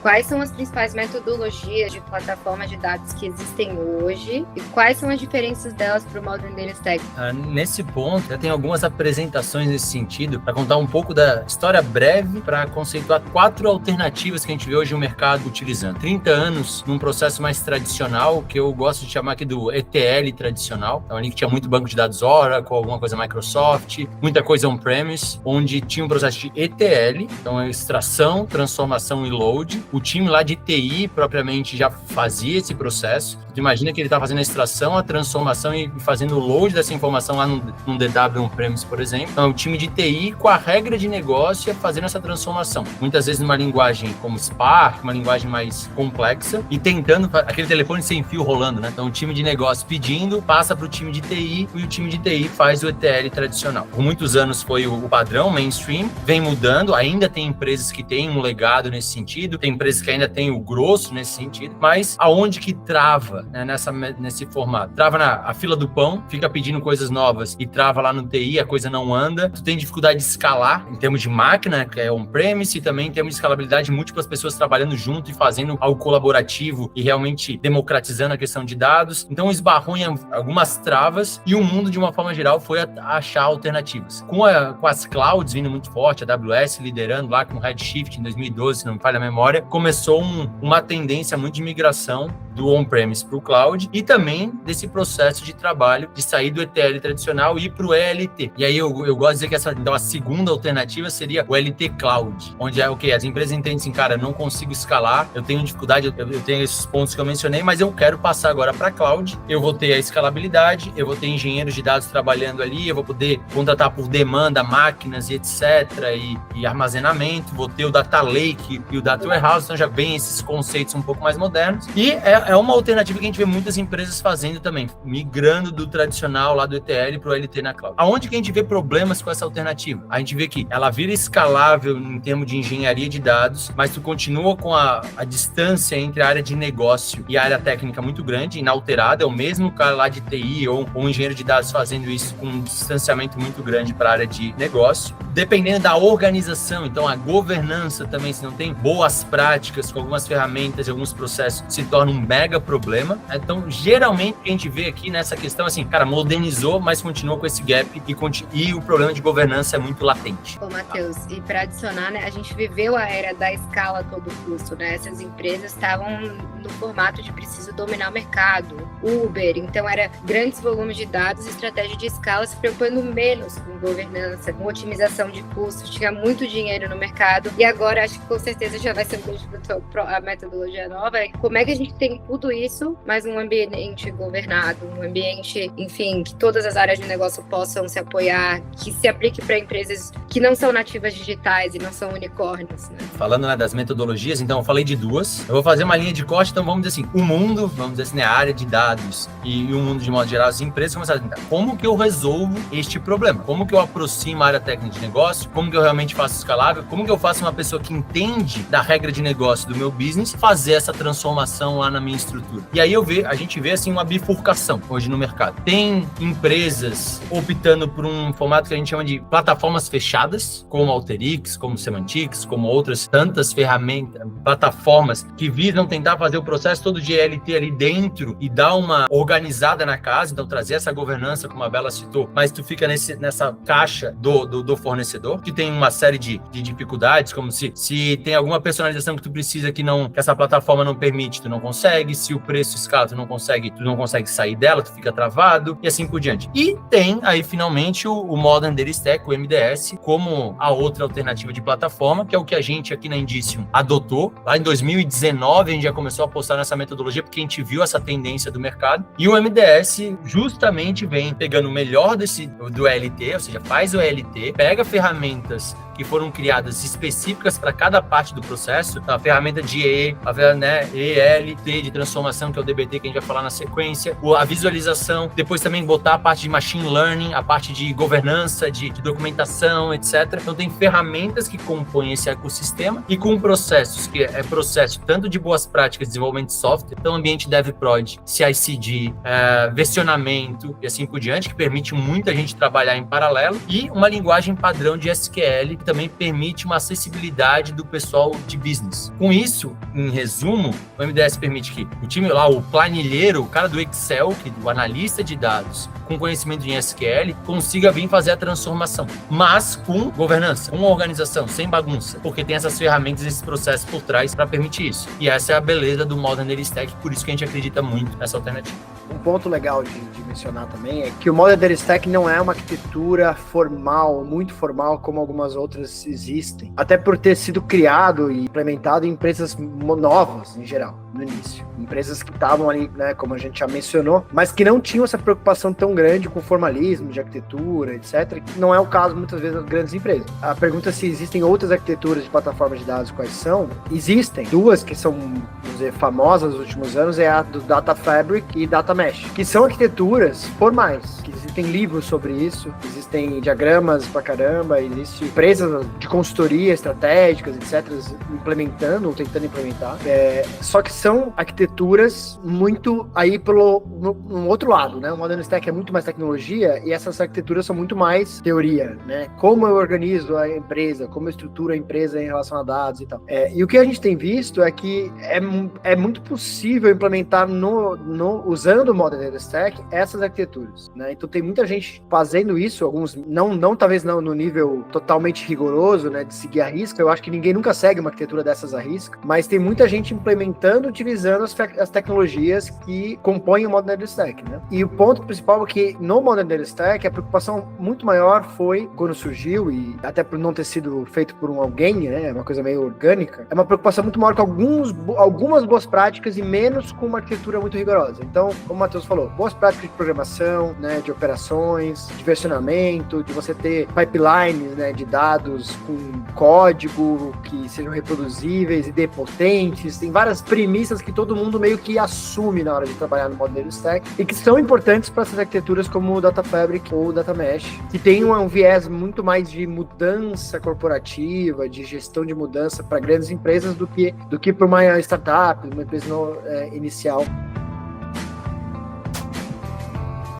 quais são as principais metodologias de plataformas de dados que existem hoje e quais são as diferenças delas para o Modern Data Stack? Nesse ponto, eu tenho algumas apresentações nesse sentido para contar um pouco da história breve para conceituar 4 alternativas que a gente vê hoje no mercado utilizando. 30 anos num processo mais tradicional, que eu gosto de chamar aqui do ETL tradicional, então ali que tinha muito banco de dados Oracle, alguma coisa Microsoft, muita coisa on-premise, onde tinha um processo de ETL, então é extração, transformação e load. O time lá de TI propriamente já fazia esse processo. Tu imagina que ele está fazendo a extração, a transformação e fazendo o load dessa informação lá num DW on-premise, por exemplo. Então, é o time de TI com a regra de negócio fazendo essa transformação. Muitas vezes numa linguagem como Spark, uma linguagem mais complexa, e tentando aquele telefone sem fio rolando, né? Então, o time de negócio pedindo, passa para o time de TI e o time de TI faz o ETL tradicional. Por muitos anos foi o padrão mainstream, vem mudando, ainda tem empresas que têm um legado nesse sentido, tem empresas que ainda têm o grosso nesse sentido, mas aonde que trava, né, nesse formato? Trava a fila do pão, fica pedindo coisas novas e trava lá no TI, a coisa não anda. Tu tem dificuldade de escalar em termos de máquina, que é on-premise, e também em termos de escalabilidade, múltiplas pessoas trabalhando junto e fazendo algo colaborativo e realmente democratizando a questão de dados. Então esbarrou em algumas travas e o mundo, de uma forma geral, foi achar alternativas. Com as clouds vindo muito forte, a AWS liderando lá com o Redshift em 2012, se não me falha a memória, começou uma tendência muito de migração do on-premise para o cloud e também desse processo de trabalho de sair do ETL tradicional e ir para o ELT. E aí eu gosto de dizer que então, a segunda alternativa seria o LT Cloud, onde as empresas entendem assim, cara, eu não consigo escalar, eu tenho dificuldade, eu tenho esses pontos que eu mencionei, mas eu quero passar agora para cloud, eu vou ter a escalabilidade, eu vou ter engenheiros de dados trabalhando ali, eu vou poder contratar por demanda máquinas e etc, e armazenamento, vou ter o Data Lake e o Data Warehouse, então já vem esses conceitos um pouco mais modernos, e é uma alternativa que a gente vê muitas empresas fazendo também, migrando do tradicional lá do ETL para o LT na cloud. Aonde que a gente vê problemas com essa alternativa? A gente vê que ela vira escalável em termos de engenharia de dados, mas tu continua com a distância entre a área de negócio e a área técnica muito grande, inalterada, é o mesmo cara lá de TI ou um engenheiro de dados fazendo isso com um distanciamento muito grande para a área de negócio. Dependendo da organização, então a governança também, se não tem boas práticas com algumas ferramentas e alguns processos, se torna um mega problema. Então, geralmente, o que a gente vê aqui nessa questão, assim, cara, modernizou, mas continua com esse gap e o problema de governança é muito latente. Ô, Matheus, e para adicionar, né, a gente viveu a era da escala a todo custo, né? Essas empresas estavam no formato de preciso dominar o mercado, Uber, então era grandes volumes de dados, estratégia de escala, se preocupando menos com governança, com otimização de custos, tinha muito dinheiro no mercado, e agora acho que com certeza já vai ser a metodologia nova, como é que a gente tem tudo isso, mas um ambiente governado, um ambiente, enfim, que todas as áreas de negócio possam se apoiar, que se aplique para empresas que não são nativas digitais e não são unicórnios, né? Falando, né, das metodologias, então eu falei de duas, eu vou fazer uma linha de corte, então vamos dizer assim, o mundo, vamos dizer assim, né, a área de dados e o mundo de modo geral, as empresas começaram a tentar, como que eu resolvo este problema? Como que eu aproximo a área técnica de negócio? Como que eu realmente faço escalável? Como que eu faço uma pessoa que entende da regra de negócio do meu business fazer essa transformação lá na minha estrutura? E aí a gente vê assim uma bifurcação hoje no mercado. Tem empresas optando por um formato que a gente chama de plataformas fechadas, como Alteryx, como Semantics, como outras tantas ferramentas, plataformas que visam tentar fazer o processo todo de ELT ali dentro e dar uma organizada na casa, então trazer essa governança, como a Bela citou, mas tu fica nessa caixa do fornecedor, que tem uma série de dificuldades, como se tem alguma personalização que tu precisa que essa plataforma não permite, tu não consegue, se o preço escala, tu não consegue sair dela, tu fica travado, e assim por diante. E tem aí finalmente o Modern Data Stack, o MDS, como a outra alternativa de plataforma, que é o que a gente aqui na Indicium adotou. Lá em 2019 a gente já começou a apostar nessa metodologia, porque a gente viu essa tendência do mercado, e o MDS justamente vem pegando o melhor do ELT, ou seja, faz o ELT, pega ferramentas que foram criadas específicas para cada parte do processo, então, a ferramenta de ELT de transformação, que é o DBT, que a gente vai falar na sequência, a visualização, depois também botar a parte de machine learning, a parte de governança, de documentação, etc. Então tem ferramentas que compõem esse ecossistema e com processos, que é processo tanto de boas práticas de desenvolvimento de software, então ambiente DevProd, CI/CD, versionamento e assim por diante, que permite muita gente trabalhar em paralelo, e uma linguagem padrão de SQL também permite uma acessibilidade do pessoal de business. Com isso, em resumo, o MDS permite que o time lá, o planilheiro, o cara do Excel, o analista de dados, com conhecimento em SQL, consiga vir fazer a transformação, mas com governança, com organização, sem bagunça, porque tem essas ferramentas, esses processos por trás para permitir isso. E essa é a beleza do Modern Data Stack, por isso que a gente acredita muito nessa alternativa. Um ponto legal de mencionar também é que o Modern Data Stack não é uma arquitetura formal, muito formal, como algumas outras existem. Até por ter sido criado e implementado em empresas novas, em geral, no início. Empresas que estavam ali, né, como a gente já mencionou, mas que não tinham essa preocupação tão grande com formalismo de arquitetura, etc. Que não é o caso, muitas vezes, das grandes empresas. A pergunta é se existem outras arquiteturas de plataformas de dados, quais são? Existem. Duas que são, vamos dizer, famosas nos últimos anos, é a do Data Fabric e Data Mesh, que são arquiteturas formais, que existem livros sobre isso, existem diagramas pra caramba, existem empresas de consultoria estratégicas, etc., implementando ou tentando implementar. Só que são arquiteturas muito aí no outro lado, né? O Modern Stack é muito mais tecnologia e essas arquiteturas são muito mais teoria, né? Como eu organizo a empresa, como eu estruturo a empresa em relação a dados e tal. E o que a gente tem visto é que é muito possível implementar usando o Modern Data Stack essas arquiteturas, né? Então tem muita gente fazendo isso, alguns talvez não no nível totalmente rigoroso, né, de seguir a risca. Eu acho que ninguém nunca segue uma arquitetura dessas à risca, mas tem muita gente implementando, utilizando as tecnologias que compõem o Modern Data Stack, né? E o ponto principal é que no Modern Data Stack a preocupação muito maior foi quando surgiu, e até por não ter sido feito por alguém, né, uma coisa meio orgânica, é uma preocupação muito maior com algumas boas práticas e menos com uma arquitetura muito rigorosa. Então, como o Matheus falou, boas práticas de programação, né, de operações, de versionamento, de você ter pipelines, né, de dados com código que sejam reproduzíveis e potentes. Tem várias premissas que todo mundo meio que assume na hora de trabalhar no Modern Data Stack e que são importantes para essas arquiteturas como o Data Fabric ou o Data Mesh, que tem um viés muito mais de mudança corporativa, de gestão de mudança para grandes empresas do que para uma startup, uma empresa inicial